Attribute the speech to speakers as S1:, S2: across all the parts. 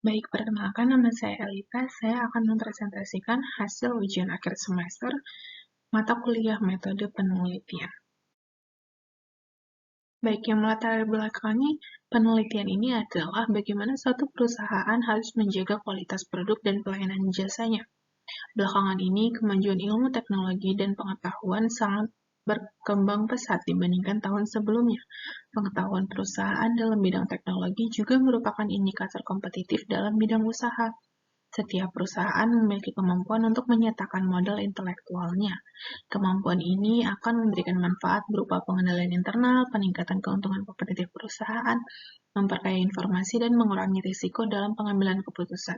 S1: Baik, perkenalkan nama saya Elita. Saya akan mempresentasikan hasil ujian akhir semester mata kuliah metode penelitian. Baik, yang melatar belakangi penelitian ini adalah bagaimana suatu perusahaan harus menjaga kualitas produk dan pelayanan jasanya. Belakangan ini, kemajuan ilmu teknologi dan pengetahuan sangat berkembang pesat dibandingkan tahun sebelumnya. Pengetahuan perusahaan dalam bidang teknologi juga merupakan indikator kompetitif dalam bidang usaha. Setiap perusahaan memiliki kemampuan untuk menyatakan modal intelektualnya. Kemampuan ini akan memberikan manfaat berupa pengendalian internal, peningkatan keuntungan kompetitif perusahaan, memperkaya informasi, dan mengurangi risiko dalam pengambilan keputusan.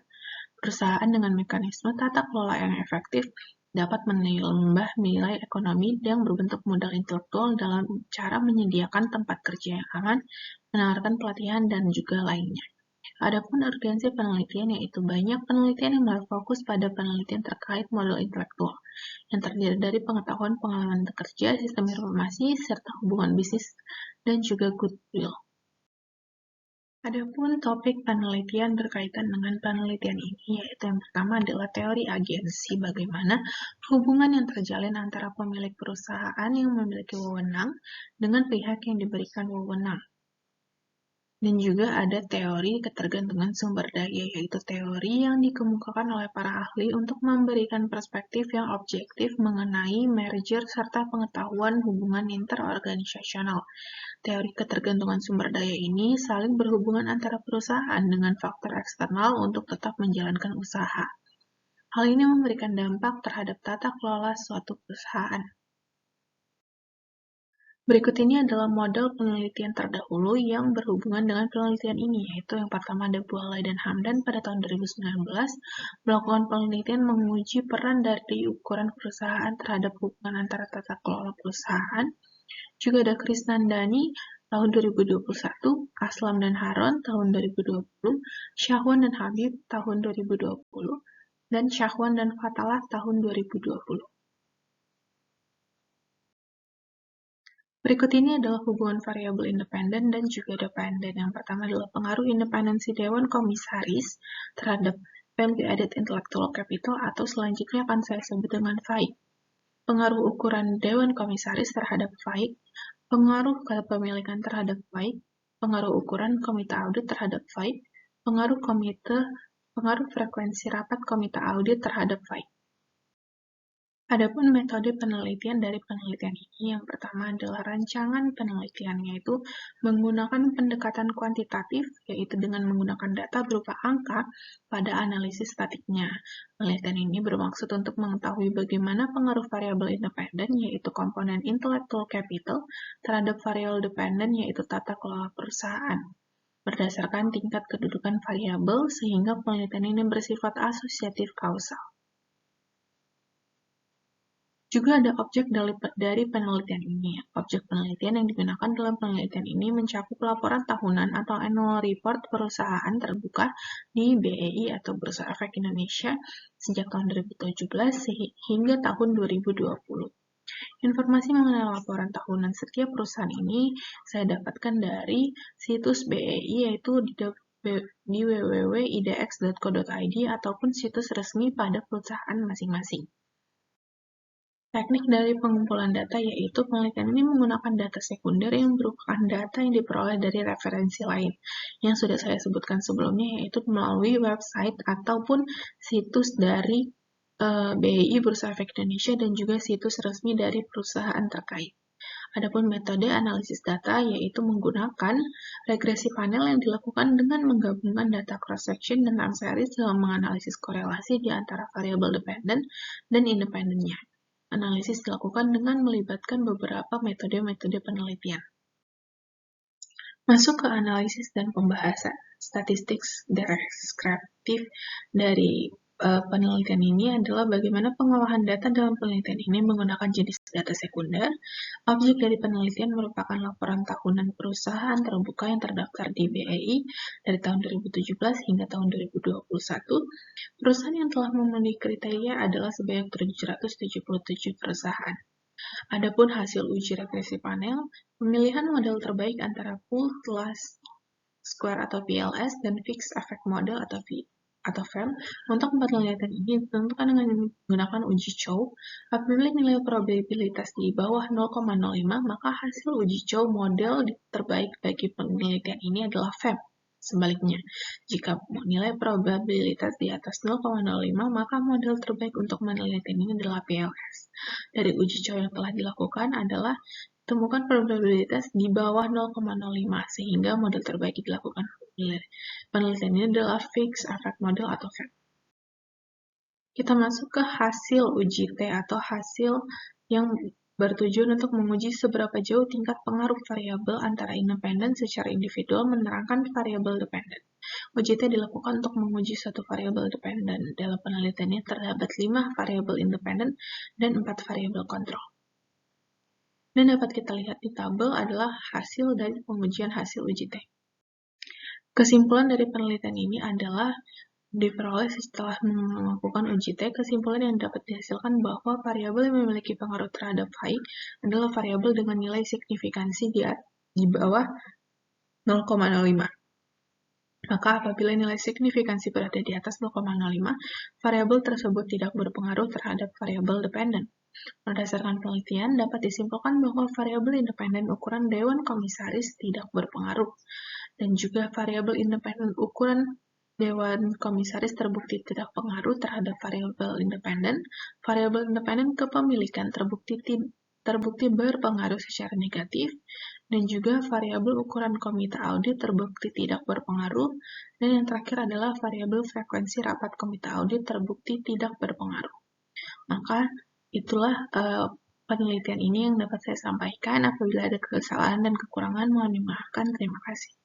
S1: Perusahaan dengan mekanisme tata kelola yang efektif dapat menambah nilai ekonomi yang berbentuk modal intelektual dalam cara menyediakan tempat kerja yang aman, menawarkan pelatihan, dan juga lainnya. Adapun urgensi penelitian yaitu banyak penelitian yang berfokus pada penelitian terkait modal intelektual, yang terdiri dari pengetahuan pengalaman kerja, sistem informasi, serta hubungan bisnis, dan juga goodwill. Adapun topik penelitian berkaitan dengan penelitian ini, yaitu yang pertama adalah teori agensi, bagaimana hubungan yang terjalin antara pemilik perusahaan yang memiliki wewenang dengan pihak yang diberikan wewenang. Dan juga ada teori ketergantungan sumber daya, yaitu teori yang dikemukakan oleh para ahli untuk memberikan perspektif yang objektif mengenai merger serta pengetahuan hubungan interorganisasional. Teori ketergantungan sumber daya ini saling berhubungan antara perusahaan dengan faktor eksternal untuk tetap menjalankan usaha. Hal ini memberikan dampak terhadap tata kelola suatu perusahaan. Berikut ini adalah model penelitian terdahulu yang berhubungan dengan penelitian ini, yaitu yang pertama ada Bualai dan Hamdan pada tahun 2019 melakukan penelitian menguji peran dari ukuran perusahaan terhadap hubungan antara tata kelola perusahaan. Juga ada Krisnandani tahun 2021, Aslam dan Haron tahun 2020, Syahwan dan Habib tahun 2020, dan Syahwan dan Fatalah tahun 2020. Berikut ini adalah hubungan variabel independen dan juga dependen. Yang pertama adalah pengaruh independensi Dewan Komisaris terhadap Value Added Intellectual Capital atau selanjutnya akan saya sebut dengan VAIC. Pengaruh ukuran Dewan Komisaris terhadap VAIC, pengaruh kepemilikan terhadap VAIC, pengaruh ukuran komite audit terhadap VAIC, pengaruh frekuensi rapat komite audit terhadap VAIC. Adapun metode penelitian dari penelitian ini, yang pertama adalah rancangan penelitian, yaitu menggunakan pendekatan kuantitatif, yaitu dengan menggunakan data berupa angka pada analisis statiknya. Penelitian ini bermaksud untuk mengetahui bagaimana pengaruh variabel independen, yaitu komponen intellectual capital, terhadap variabel dependen, yaitu tata kelola perusahaan. Berdasarkan tingkat kedudukan variabel, sehingga penelitian ini bersifat asosiatif kausal. Juga ada objek dari penelitian ini. Objek penelitian yang digunakan dalam penelitian ini mencakup laporan tahunan atau annual report perusahaan terbuka di BEI atau Bursa Efek Indonesia sejak tahun 2017 hingga tahun 2020. Informasi mengenai laporan tahunan setiap perusahaan ini saya dapatkan dari situs BEI, yaitu di www.idx.co.id ataupun situs resmi pada perusahaan masing-masing. Teknik dari pengumpulan data yaitu penelitian ini menggunakan data sekunder yang merupakan data yang diperoleh dari referensi lain yang sudah saya sebutkan sebelumnya, yaitu melalui website ataupun situs dari BEI Bursa Efek Indonesia dan juga situs resmi dari perusahaan terkait. Adapun metode analisis data yaitu menggunakan regresi panel yang dilakukan dengan menggabungkan data cross-section dan time series dalam menganalisis korelasi di antara variabel dependen dan independennya. Analisis dilakukan dengan melibatkan beberapa metode-metode penelitian. Masuk ke analisis dan pembahasan. Statistik deskriptif dari penelitian ini adalah bagaimana pengolahan data dalam penelitian ini menggunakan jenis data sekunder. Objek dari penelitian merupakan laporan tahunan perusahaan terbuka yang terdaftar di BEI dari tahun 2017 hingga tahun 2021. Perusahaan yang telah memenuhi kriteria adalah sebanyak 777 perusahaan. Adapun hasil uji regresi panel, pemilihan model terbaik antara pool telah square atau PLS, dan fixed effect model atau FEM. Untuk penelitian ini ditentukan dengan menggunakan uji Chow. Apabila nilai probabilitas di bawah 0,05, maka hasil uji Chow model terbaik bagi penelitian ini adalah FEM. Sebaliknya, jika nilai probabilitas di atas 0,05, maka model terbaik untuk penelitian ini adalah PLS. Dari uji Chow yang telah dilakukan adalah temukan probabilitas di bawah 0,05, sehingga model terbaik dilakukan penelitian ini adalah fixed effect model atau FEM. Kita masuk ke hasil uji T atau hasil yang bertujuan untuk menguji seberapa jauh tingkat pengaruh variabel antara independen secara individual menerangkan variabel dependen. Uji T dilakukan untuk menguji suatu variabel dependen. Dalam penelitiannya terdapat 5 variabel independen dan 4 variabel kontrol. Dan dapat kita lihat di tabel adalah hasil dari pengujian hasil uji T. Kesimpulan dari penelitian ini adalah diperoleh setelah melakukan uji T. Kesimpulan yang dapat dihasilkan bahwa variabel yang memiliki pengaruh terhadap phi adalah variabel dengan nilai signifikansi di bawah 0,05. Maka apabila nilai signifikansi berada di atas 0,05, variabel tersebut tidak berpengaruh terhadap variabel dependen. Berdasarkan penelitian, dapat disimpulkan bahwa variabel independen ukuran Dewan Komisaris tidak berpengaruh, dan juga variabel independen ukuran Dewan Komisaris terbukti tidak pengaruh terhadap variabel independen. Variabel independen kepemilikan terbukti berpengaruh secara negatif, dan juga variabel ukuran komite audit terbukti tidak berpengaruh, dan yang terakhir adalah variabel frekuensi rapat komite audit terbukti tidak berpengaruh. Maka itulah penelitian ini yang dapat saya sampaikan. Apabila ada kesalahan dan kekurangan, mohon dimaafkan. Terima kasih.